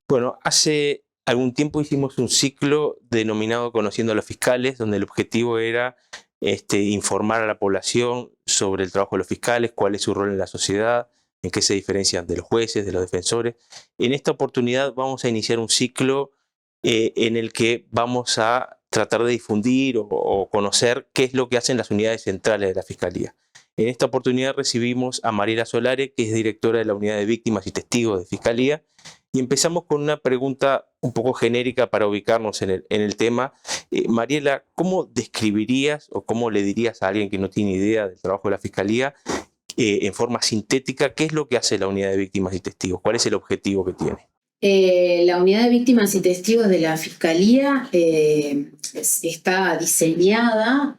Bueno, hace algún tiempo hicimos un ciclo denominado Conociendo a los Fiscales, donde el objetivo era informar a la población sobre el trabajo de los fiscales, cuál es su rol en la sociedad, en qué se diferencian de los jueces, de los defensores. En esta oportunidad vamos a iniciar un ciclo en el que vamos a tratar de difundir o conocer qué es lo que hacen las unidades centrales de la Fiscalía. En esta oportunidad recibimos a Mariela Solare, que es directora de la Unidad de Víctimas y Testigos de Fiscalía, y empezamos con una pregunta un poco genérica para ubicarnos en el tema. Mariela, ¿cómo describirías o cómo le dirías a alguien que no tiene idea del trabajo de la Fiscalía, en forma sintética, qué es lo que hace la Unidad de Víctimas y Testigos? ¿Cuál es el objetivo que tiene? La Unidad de Víctimas y Testigos de la Fiscalía está diseñada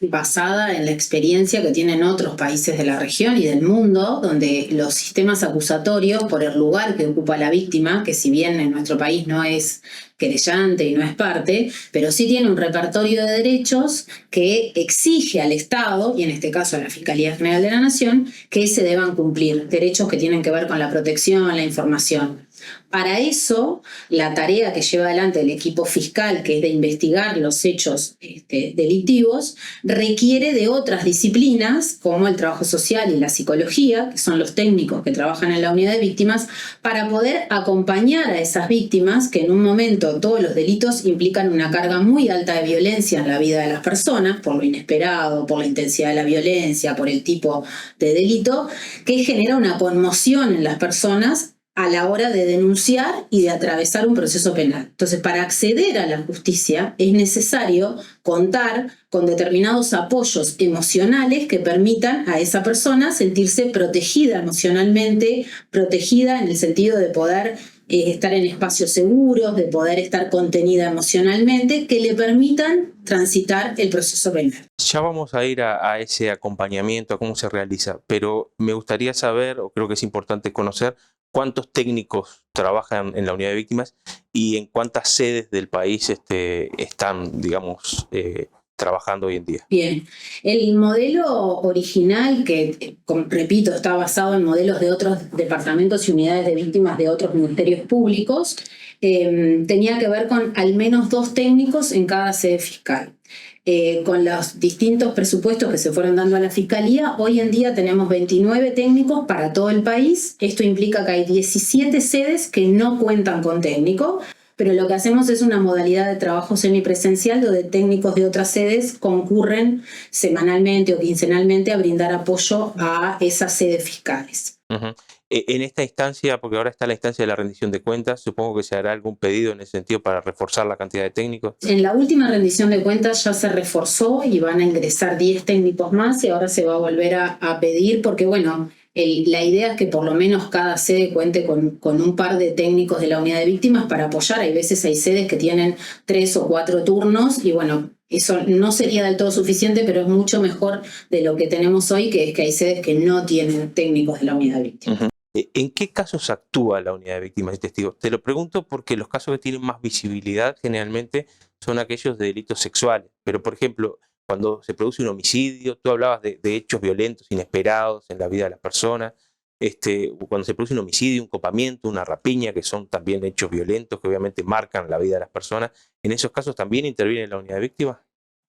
basada en la experiencia que tienen otros países de la región y del mundo, donde los sistemas acusatorios, por el lugar que ocupa la víctima, que si bien en nuestro país no es querellante y no es parte, pero sí tiene un repertorio de derechos que exige al Estado, y en este caso a la Fiscalía General de la Nación, que se deban cumplir, derechos que tienen que ver con la protección, la información. Para eso, la tarea que lleva adelante el equipo fiscal, que es de investigar los hechos delictivos, requiere de otras disciplinas, como el trabajo social y la psicología, que son los técnicos que trabajan en la unidad de víctimas, para poder acompañar a esas víctimas, que en un momento todos los delitos implican una carga muy alta de violencia en la vida de las personas, por lo inesperado, por la intensidad de la violencia, por el tipo de delito, que genera una conmoción en las personas a la hora de denunciar y de atravesar un proceso penal. Entonces, para acceder a la justicia es necesario contar con determinados apoyos emocionales que permitan a esa persona sentirse protegida emocionalmente, protegida en el sentido de poder estar en espacios seguros, de poder estar contenida emocionalmente, que le permitan transitar el proceso penal. Ya vamos a ir a ese acompañamiento, a cómo se realiza, pero me gustaría saber, o creo que es importante conocer, cuántos técnicos trabajan en la unidad de víctimas y en cuántas sedes del país están, digamos, trabajando hoy en día. Bien, el modelo original, que repito, está basado en modelos de otros departamentos y unidades de víctimas de otros ministerios públicos, tenía que ver con al menos 2 técnicos en cada sede fiscal. Con los distintos presupuestos que se fueron dando a la Fiscalía, hoy en día tenemos 29 técnicos para todo el país. Esto implica que hay 17 sedes que no cuentan con técnico, pero lo que hacemos es una modalidad de trabajo semipresencial donde técnicos de otras sedes concurren semanalmente o quincenalmente a brindar apoyo a esas sedes fiscales. Uh-huh. En esta instancia, porque ahora está la instancia de la rendición de cuentas, supongo que se hará algún pedido en ese sentido para reforzar la cantidad de técnicos. En la última rendición de cuentas ya se reforzó y van a ingresar 10 técnicos más y ahora se va a volver a pedir porque, bueno, la idea es que por lo menos cada sede cuente con un par de técnicos de la unidad de víctimas para apoyar. Hay veces hay sedes que tienen 3 o 4 turnos y, bueno, eso no sería del todo suficiente, pero es mucho mejor de lo que tenemos hoy, que es que hay sedes que no tienen técnicos de la unidad de víctimas. Uh-huh. ¿En qué casos actúa la unidad de víctimas y testigos? Te lo pregunto porque los casos que tienen más visibilidad generalmente son aquellos de delitos sexuales. Pero, por ejemplo, cuando se produce un homicidio, tú hablabas de hechos violentos, inesperados en la vida de las personas. Cuando se produce un homicidio, un copamiento, una rapiña, que son también hechos violentos que obviamente marcan la vida de las personas, ¿en esos casos también interviene la unidad de víctimas?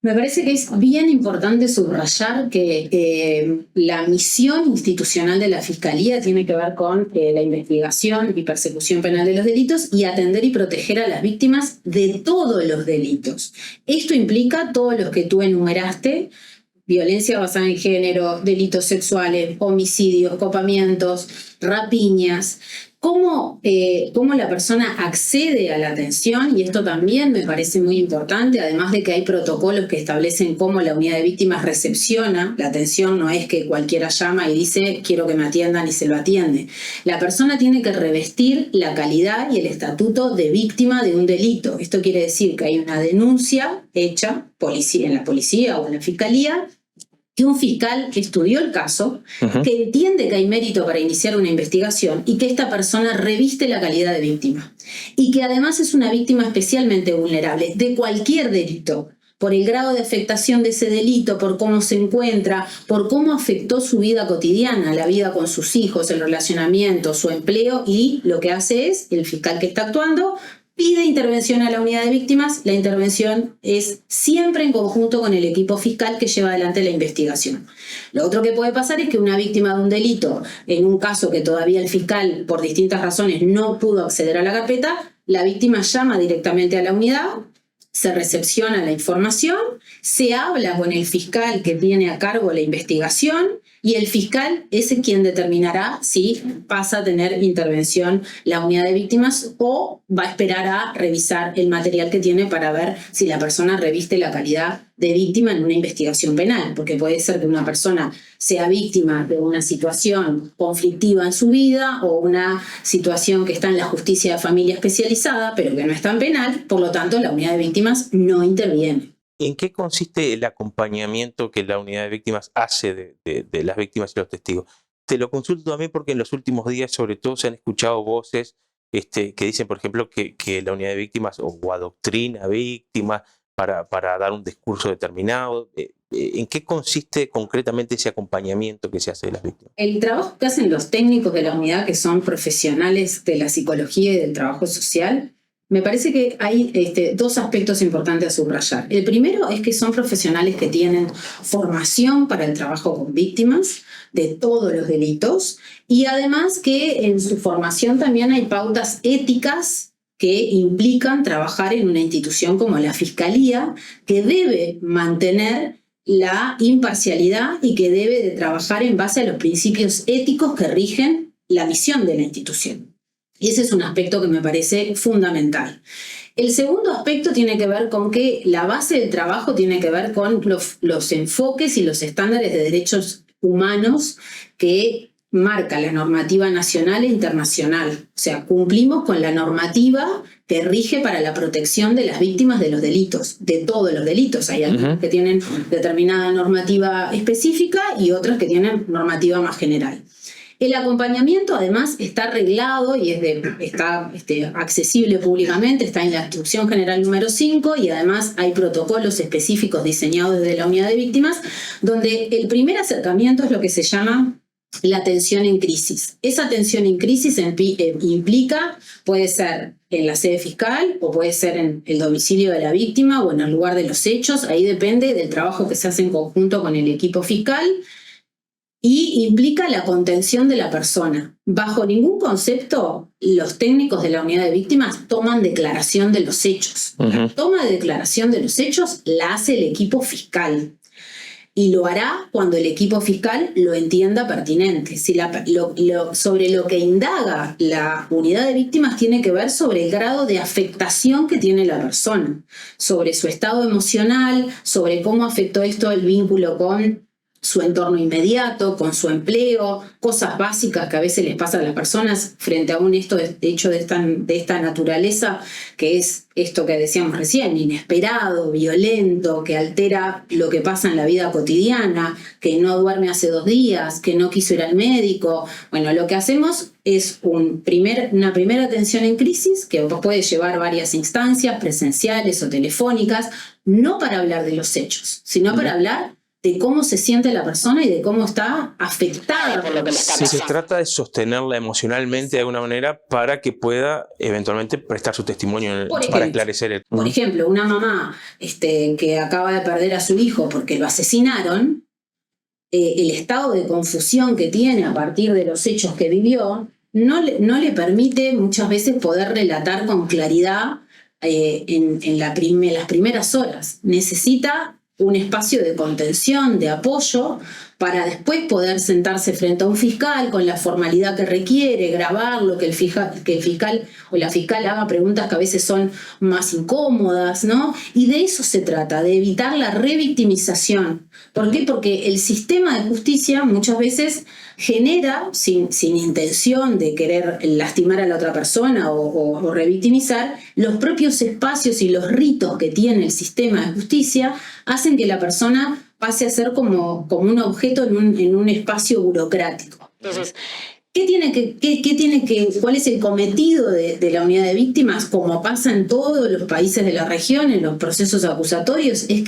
Me parece que es bien importante subrayar que la misión institucional de la Fiscalía tiene que ver con la investigación y persecución penal de los delitos y atender y proteger a las víctimas de todos los delitos. Esto implica todos los que tú enumeraste: violencia basada en género, delitos sexuales, homicidios, copamientos, rapiñas. ¿Cómo la persona accede a la atención? Y esto también me parece muy importante, además de que hay protocolos que establecen cómo la unidad de víctimas recepciona la atención. No es que cualquiera llama y dice quiero que me atiendan y se lo atiende. La persona tiene que revestir la calidad y el estatuto de víctima de un delito. Esto quiere decir que hay una denuncia hecha en la policía o en la fiscalía, que un fiscal que estudió el caso, uh-huh, que entiende que hay mérito para iniciar una investigación y que esta persona reviste la calidad de víctima. Y que además es una víctima especialmente vulnerable de cualquier delito. por el grado de afectación de ese delito, por cómo se encuentra, por cómo afectó su vida cotidiana, la vida con sus hijos, el relacionamiento, su empleo, y lo que hace es, el fiscal que está actuando pide intervención a la unidad de víctimas. La intervención es siempre en conjunto con el equipo fiscal que lleva adelante la investigación. Lo otro que puede pasar es que una víctima de un delito, en un caso que todavía el fiscal por distintas razones no pudo acceder a la carpeta, la víctima llama directamente a la unidad, se recepciona la información, se habla con el fiscal que tiene a cargo la investigación, y el fiscal es quien determinará si pasa a tener intervención la unidad de víctimas o va a esperar a revisar el material que tiene para ver si la persona reviste la calidad de víctima en una investigación penal, porque puede ser que una persona sea víctima de una situación conflictiva en su vida o una situación que está en la justicia de familia especializada, pero que no está en penal, por lo tanto la unidad de víctimas no interviene. ¿En qué consiste el acompañamiento que la unidad de víctimas hace de las víctimas y los testigos? Te lo consulto también porque en los últimos días, sobre todo, se han escuchado voces que dicen, por ejemplo, que la unidad de víctimas o adoctrina a víctimas para dar un discurso determinado. ¿En qué consiste concretamente ese acompañamiento que se hace de las víctimas? El trabajo que hacen los técnicos de la unidad, que son profesionales de la psicología y del trabajo social, me parece que hay dos aspectos importantes a subrayar. El primero es que son profesionales que tienen formación para el trabajo con víctimas de todos los delitos, y además que en su formación también hay pautas éticas que implican trabajar en una institución como la Fiscalía, que debe mantener la imparcialidad y que debe de trabajar en base a los principios éticos que rigen la misión de la institución. Y ese es un aspecto que me parece fundamental. El segundo aspecto tiene que ver con que la base del trabajo tiene que ver con los enfoques y los estándares de derechos humanos que marca la normativa nacional e internacional. O sea, cumplimos con la normativa que rige para la protección de las víctimas de los delitos, de todos los delitos. Hay algunos que tienen determinada normativa específica y otros que tienen normativa más general. El acompañamiento además está arreglado y está accesible públicamente, está en la Instrucción General número 5, y además hay protocolos específicos diseñados desde la unidad de víctimas, donde el primer acercamiento es lo que se llama la atención en crisis. Esa atención en crisis implica, puede ser en la sede fiscal o puede ser en el domicilio de la víctima o en el lugar de los hechos. Ahí depende del trabajo que se hace en conjunto con el equipo fiscal, y implica la contención de la persona. Bajo ningún concepto, los técnicos de la unidad de víctimas toman declaración de los hechos. La toma de declaración de los hechos la hace el equipo fiscal, y lo hará cuando el equipo fiscal lo entienda pertinente. Si sobre lo que indaga la unidad de víctimas tiene que ver sobre el grado de afectación que tiene la persona, sobre su estado emocional, sobre cómo afectó esto el vínculo con su entorno inmediato, con su empleo, cosas básicas que a veces les pasa a las personas frente a un hecho de esta naturaleza, que es esto que decíamos recién, inesperado, violento, que altera lo que pasa en la vida cotidiana, que no duerme hace 2 días, que no quiso ir al médico. Bueno, lo que hacemos es una primera atención en crisis, que puede llevar varias instancias presenciales o telefónicas, no para hablar de los hechos, sino para hablar de cómo se siente la persona y de cómo está afectada por lo que le está pasando. Se trata de sostenerla emocionalmente de alguna manera para que pueda eventualmente prestar su testimonio para esclarecer el... Por ejemplo, una mamá que acaba de perder a su hijo porque lo asesinaron, el estado de confusión que tiene a partir de los hechos que vivió no le permite muchas veces poder relatar con claridad en las primeras horas. Necesita un espacio de contención, de apoyo, para después poder sentarse frente a un fiscal con la formalidad que requiere, grabarlo, que el fiscal o la fiscal haga preguntas que a veces son más incómodas, ¿no? Y de eso se trata, de evitar la revictimización. ¿Por qué? Porque el sistema de justicia muchas veces genera, sin intención de querer lastimar a la otra persona o revictimizar, los propios espacios y los ritos que tiene el sistema de justicia hacen que la persona pase a ser como un objeto en un espacio burocrático. Entonces, ¿Cuál es el cometido de la unidad de víctimas? Como pasa en todos los países de la región, en los procesos acusatorios, es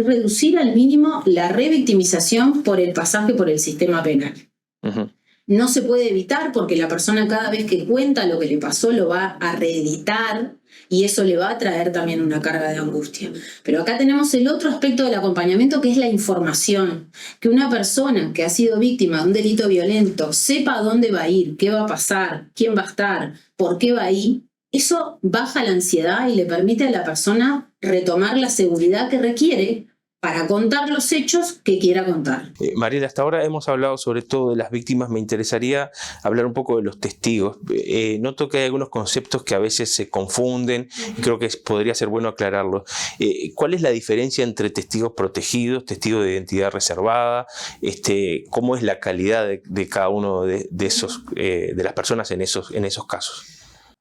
reducir al mínimo la revictimización por el pasaje por el sistema penal. Ujú. No se puede evitar porque la persona cada vez que cuenta lo que le pasó lo va a reeditar y eso le va a traer también una carga de angustia. Pero acá tenemos el otro aspecto del acompañamiento que es la información. Que una persona que ha sido víctima de un delito violento sepa a dónde va a ir, qué va a pasar, quién va a estar, por qué va a ir. Eso baja la ansiedad y le permite a la persona retomar la seguridad que requiere para contar los hechos que quiera contar. Mariela, hasta ahora hemos hablado sobre todo de las víctimas. Me interesaría hablar un poco de los testigos. Noto que hay algunos conceptos que a veces se confunden y creo que podría ser bueno aclararlos. ¿Cuál es la diferencia entre testigos protegidos, testigos de identidad reservada? ¿Cómo es la calidad de cada uno de las personas en esos casos?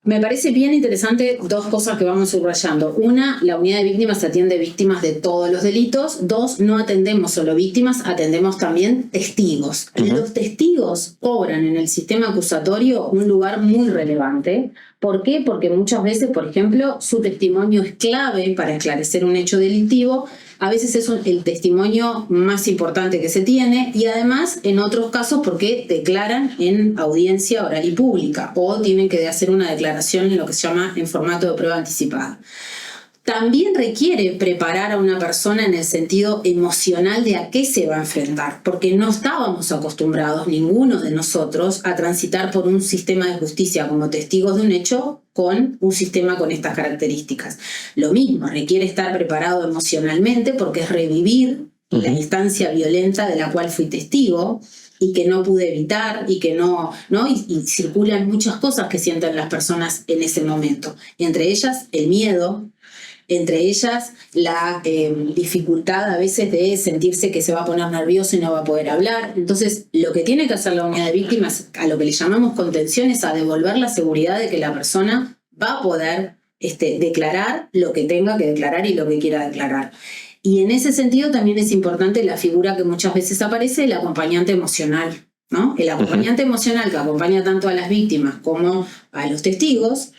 Me parece bien interesante dos cosas que vamos subrayando. Una, la unidad de víctimas atiende víctimas de todos los delitos. Dos, no atendemos solo víctimas, atendemos también testigos. Uh-huh. Los testigos cobran en el sistema acusatorio un lugar muy relevante. ¿Por qué? Porque muchas veces, por ejemplo, su testimonio es clave para esclarecer un hecho delictivo. A veces es el testimonio más importante que se tiene y además en otros casos porque declaran en audiencia oral y pública o tienen que hacer una declaración en lo que se llama en formato de prueba anticipada. También requiere preparar a una persona en el sentido emocional de a qué se va a enfrentar, porque no estábamos acostumbrados, ninguno de nosotros, a transitar por un sistema de justicia como testigos de un hecho con un sistema con estas características. Lo mismo, requiere estar preparado emocionalmente porque es revivir la instancia violenta de la cual fui testigo y que no pude evitar y que y circulan muchas cosas que sienten las personas en ese momento, entre ellas el miedo, entre ellas la dificultad a veces de sentirse que se va a poner nervioso y no va a poder hablar. Entonces, lo que tiene que hacer la unidad de víctimas, a lo que le llamamos contención, es a devolver la seguridad de que la persona va a poder declarar lo que tenga que declarar y lo que quiera declarar. Y en ese sentido también es importante la figura que muchas veces aparece, el acompañante emocional, ¿no? El acompañante emocional que acompaña tanto a las víctimas como a los testigos,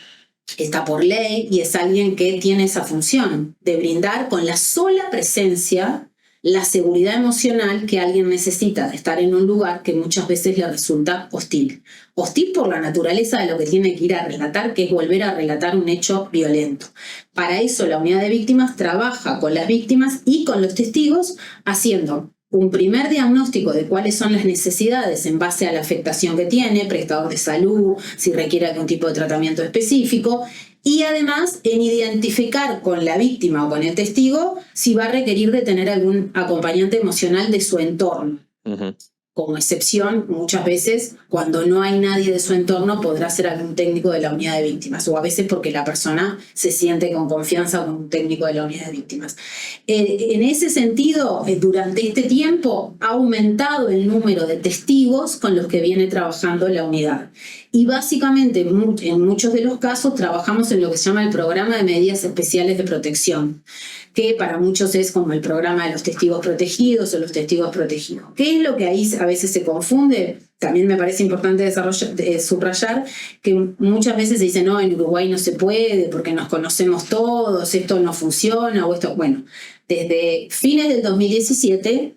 está por ley y es alguien que tiene esa función de brindar con la sola presencia la seguridad emocional que alguien necesita de estar en un lugar que muchas veces le resulta hostil. Hostil por la naturaleza de lo que tiene que ir a relatar, que es volver a relatar un hecho violento. Para eso la unidad de víctimas trabaja con las víctimas y con los testigos haciendo un primer diagnóstico de cuáles son las necesidades en base a la afectación que tiene, prestador de salud, si requiere algún tipo de tratamiento específico, y además en identificar con la víctima o con el testigo si va a requerir de tener algún acompañante emocional de su entorno. Uh-huh. Como excepción, muchas veces, cuando no hay nadie de su entorno, podrá ser algún técnico de la unidad de víctimas, o a veces porque la persona se siente con confianza con un técnico de la unidad de víctimas. En ese sentido, durante este tiempo ha aumentado el número de testigos con los que viene trabajando la unidad. Y básicamente, en muchos de los casos, trabajamos en lo que se llama el Programa de Medidas Especiales de Protección, que para muchos es como el programa de los testigos protegidos o los testigos protegidos. ¿Qué es lo que ahí a veces se confunde? También me parece importante subrayar que muchas veces se dice, no, en Uruguay no se puede porque nos conocemos todos, esto no funciona o esto... Bueno, desde fines del 2017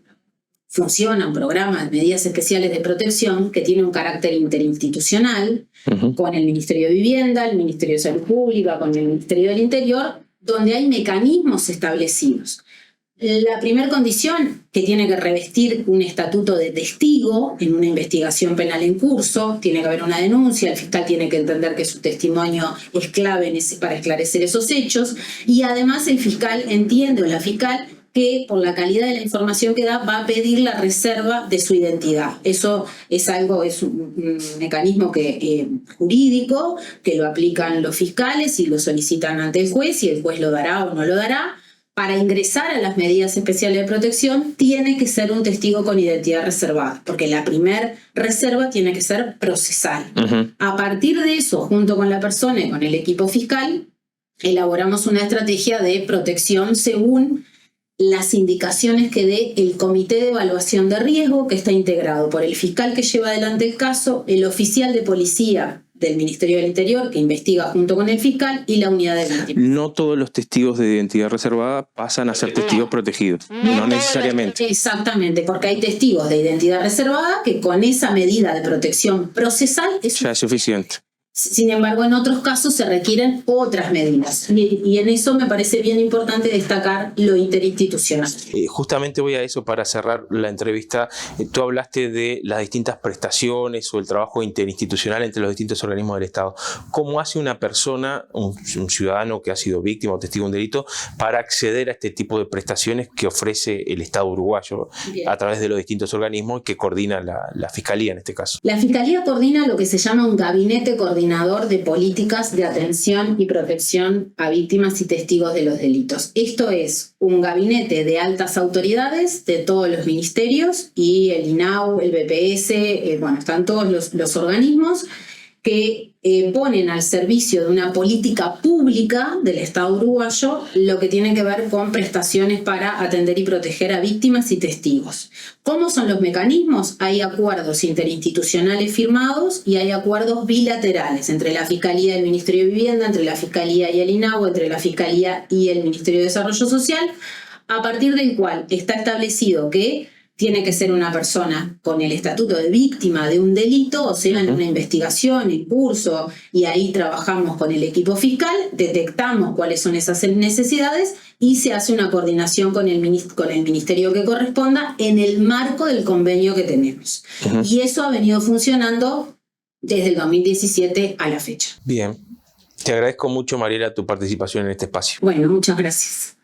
funciona un programa de medidas especiales de protección que tiene un carácter interinstitucional, uh-huh, con el Ministerio de Vivienda, el Ministerio de Salud Pública, con el Ministerio del Interior, donde hay mecanismos establecidos. La primera condición, que tiene que revestir un estatuto de testigo en una investigación penal en curso, tiene que haber una denuncia, el fiscal tiene que entender que su testimonio es clave para esclarecer esos hechos, y además el fiscal entiende, o la fiscal, que por la calidad de la información que da va a pedir la reserva de su identidad. Eso es un mecanismo jurídico que lo aplican los fiscales y lo solicitan ante el juez y el juez lo dará o no lo dará. Para ingresar a las medidas especiales de protección tiene que ser un testigo con identidad reservada, porque la primera reserva tiene que ser procesal. Uh-huh. A partir de eso, junto con la persona y con el equipo fiscal, elaboramos una estrategia de protección según las indicaciones que dé el Comité de Evaluación de Riesgo, que está integrado por el fiscal que lleva adelante el caso, el oficial de policía del Ministerio del Interior, que investiga junto con el fiscal, y la unidad de víctimas. No todos los testigos de identidad reservada pasan a ser testigos protegidos, no necesariamente. Exactamente, porque hay testigos de identidad reservada que con esa medida de protección procesal Ya es suficiente. Sin embargo, en otros casos se requieren otras medidas. Y en eso me parece bien importante destacar lo interinstitucional. Justamente voy a eso para cerrar la entrevista. Tú hablaste de las distintas prestaciones o el trabajo interinstitucional entre los distintos organismos del Estado. ¿Cómo hace una persona, un ciudadano que ha sido víctima o testigo de un delito, para acceder a este tipo de prestaciones que ofrece el Estado uruguayo a través de los distintos organismos que coordina la Fiscalía en este caso? La Fiscalía coordina lo que se llama un gabinete coordinador de políticas de atención y protección a víctimas y testigos de los delitos. Esto es un gabinete de altas autoridades de todos los ministerios y el INAU, el BPS, están todos los organismos que ponen al servicio de una política pública del Estado uruguayo lo que tiene que ver con prestaciones para atender y proteger a víctimas y testigos. ¿Cómo son los mecanismos? Hay acuerdos interinstitucionales firmados y hay acuerdos bilaterales entre la Fiscalía y el Ministerio de Vivienda, entre la Fiscalía y el INAU, entre la Fiscalía y el Ministerio de Desarrollo Social, a partir del cual está establecido que tiene que ser una persona con el estatuto de víctima de un delito, o sea, en una investigación, en curso, y ahí trabajamos con el equipo fiscal, detectamos cuáles son esas necesidades y se hace una coordinación con el ministerio que corresponda en el marco del convenio que tenemos. Y eso ha venido funcionando desde el 2017 a la fecha. Bien. Te agradezco mucho, Mariela, tu participación en este espacio. Bueno, muchas gracias.